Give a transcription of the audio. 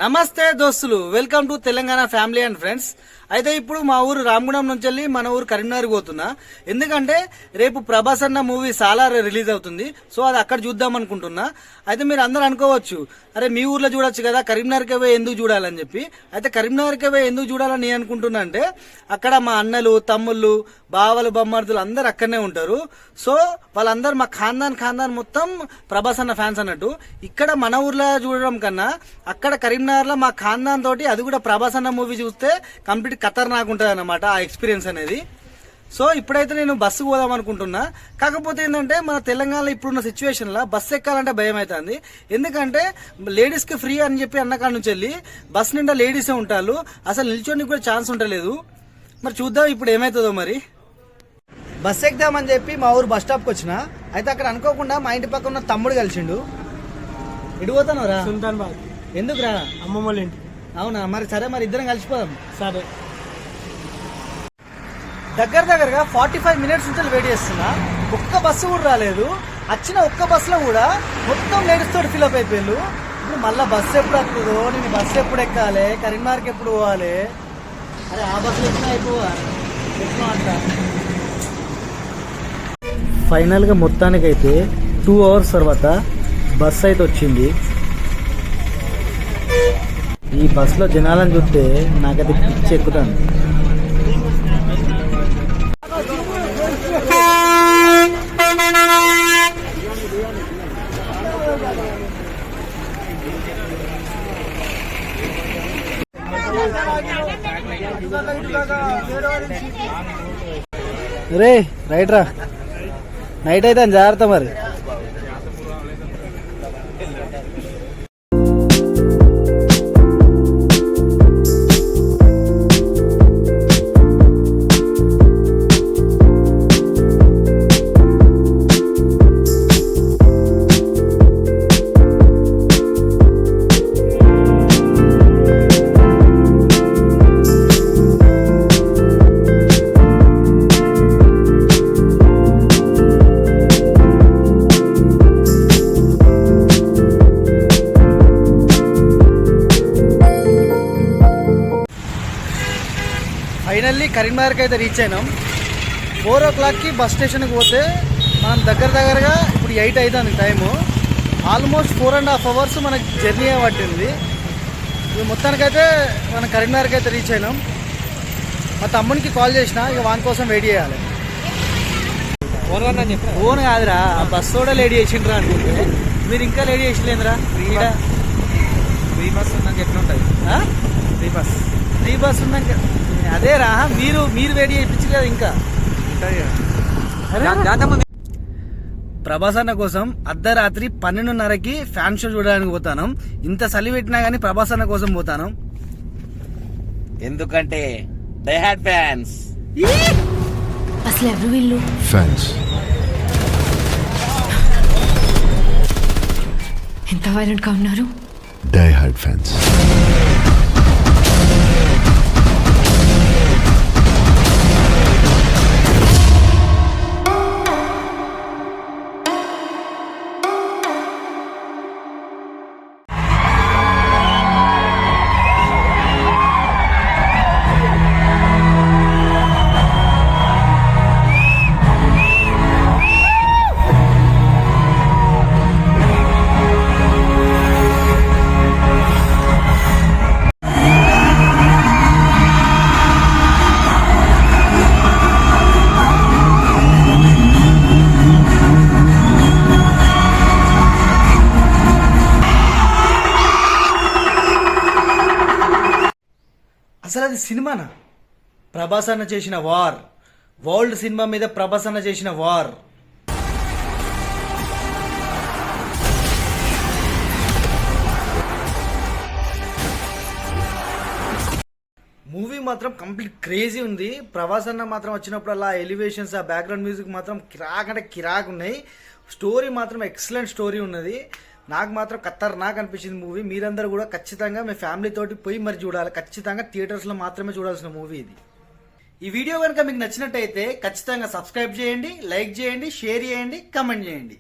నమస్తే దోస్తులు, welcome to Telangana family and friends. అయితే ఇప్పుడు మా ఊరు రామగుండం నుంచి వెళ్ళి మన ఊరు కరీంనగర్ పోతున్నా. ఎందుకంటే రేపు ప్రభాస్ అన్న మూవీ సాలార్ రిలీజ్ అవుతుంది. సో అది అక్కడ చూద్దాం అనుకుంటున్నా. అయితే మీరు అందరూ అనుకోవచ్చు, అరే మీ ఊర్లో చూడొచ్చు కదా, కరీంనగర్కి పోయి ఎందుకు చూడాలని చెప్పి. అయితే కరీంనగర్కి పోయి ఎందుకు చూడాలని నేను అనుకుంటున్నా అంటే, అక్కడ మా అన్నలు, తమ్ముళ్ళు, బావలు, బొమ్మర్దులు అందరు అక్కడనే ఉంటారు. సో వాళ్ళందరూ మా ఖాందాన్ మొత్తం ప్రభాస్ అన్న ఫ్యాన్స్ అన్నట్టు. ఇక్కడ మన ఊర్లో చూడడం కన్నా అక్కడ కరీంనగర్ లో మా ఖాందాన్ తోటి, అది కూడా ప్రభాస్ అన్న మూవీ చూస్తే కంప్లీట్ ఖతర్నాక్ ఉంటుంది అన్నమాట ఆ ఎక్స్పీరియన్స్ అనేది. సో ఇప్పుడైతే నేను బస్సుకు పోదాం అనుకుంటున్నా. కాకపోతే ఏంటంటే మన తెలంగాణలో ఇప్పుడున్న సిచ్యువేషన్ లో బస్సు ఎక్కాలంటే భయం అవుతుంది. ఎందుకంటే లేడీస్ కి ఫ్రీ అని చెప్పి అన్నకాడ నుంచి వెళ్ళి బస్ నిండా లేడీసే ఉంటారు, అసలు నిల్చోనికి కూడా ఛాన్స్ ఉండలేదు. మరి చూద్దాం ఇప్పుడు ఏమవుతుందో. మరి బస్ ఎక్కుదామని చెప్పి మా ఊరు బస్ స్టాప్కి వచ్చిన. అయితే అక్కడ అనుకోకుండా మా ఇంటి పక్కన ఉన్న తమ్ముడు కలిసిండు. ఎడిపోతాను రా? సుల్తాన్బాద్. ఎందుకు రా? అమ్మమ్మ వాళ్ళ ఇంటి. అవునా? మరి సరే, మరి ఇద్దరం కలిసిపోదాం. సరే. దగ్గరగా 45 మినిట్స్ నుంచి వెయిట్ చేస్తున్నా. ఒక్క బస్సు కూడా రాలేదు. వచ్చిన ఒక్క బస్సులో కూడా మొత్తం లేడీస్ తోటి ఫిల్అప్ అయిపోయారు. ఇప్పుడు మళ్ళీ బస్సు ఎప్పుడు వస్తుందో, నేను బస్సు ఎప్పుడు ఎక్కాలి, కరీంనగర్కి ఎప్పుడు పోవాలి? అరే ఆ బస్సులో ఎక్కినా అయిపోవా ఎట్లా అంట. ఫైనల్గా మొత్తానికైతే 2 అవర్స్ తర్వాత బస్సు అయితే వచ్చింది. ఈ బస్సులో జనాలను చూస్తే నాకైతే పిచ్చి ఎక్కుతాను. రే రైట్ రా, నైట్ అయితే జాగ్రత్త మరి. ఫైనల్లీ కరీంనగర్కి అయితే రీచ్ అయినాం. 4 o'clockకి బస్ స్టేషన్కి పోతే మనం దగ్గరగా ఇప్పుడు 8 అవుతుంది టైము. ఆల్మోస్ట్ 4.5 hours మనకి జర్నీ పట్టింది. ఇక మొత్తానికైతే మనం కరీంనగర్కి అయితే రీచ్ అయినాం. మా తమ్మునికి కాల్ చేసిన, ఇక వాని కోసం వెయిట్ చేయాలి. ఫోన్ కాదురా, ఆ బస్సు కూడా లేడీ చేసిండ్రా అనుకుంటే మీరు ఇంకా లేడీ చేసిలేదురా. ఫ్రీ బస్ ఉన్నాక ఎట్లుంటుంది? ఫ్రీ బస్ ఉన్నాక అదేరా, మీరు వేడి చేయించు కదా. ఇంకా ప్రభాస్ అన్న కోసం అర్ధరాత్రి 12:30కి ఫ్యాన్ షో చూడడానికి పోతాను. ఇంత చలి పెట్టినా గానీ ప్రభాస్ అన్న కోసం పోతాను. ఎందుకంటే దే హ్యాడ్ ఫ్యాన్స్. అసలు ఎవరు వీళ్ళు? ఫ్యాన్స్. ఎంత వైలెంట్ గా ఉన్నారు. Die hard fans. అసలు అది సినిమానా? ప్రభాస్ అన్న చేసిన వార్, వరల్డ్ సినిమా మీద ప్రభాస్ అన్న చేసిన వార్. మూవీ మాత్రం కంప్లీట్ క్రేజీ ఉంది. ప్రభాస్ అన్న మాత్రం వచ్చినప్పుడు అలా ఎలివేషన్స్, ఆ బ్యాక్గ్రౌండ్ మ్యూజిక్ మాత్రం కిరాక్ అంటే కిరాక్ ఉన్నాయి. స్టోరీ మాత్రం ఎక్సలెంట్ స్టోరీ ఉన్నది. నాకు మాత్రం ఖతర్నాక్ అనిపించింది మూవీ. మీరందరూ కూడా ఖచ్చితంగా మీ ఫ్యామిలీ తోటి పోయి మరి చూడాలి. ఖచ్చితంగా థియేటర్స్లో మాత్రమే చూడాల్సిన మూవీ ఇది. ఈ వీడియో కనుక మీకు నచ్చినట్టయితే ఖచ్చితంగా సబ్స్క్రైబ్ చేయండి, లైక్ చేయండి, షేర్ చేయండి, కమెంట్ చేయండి.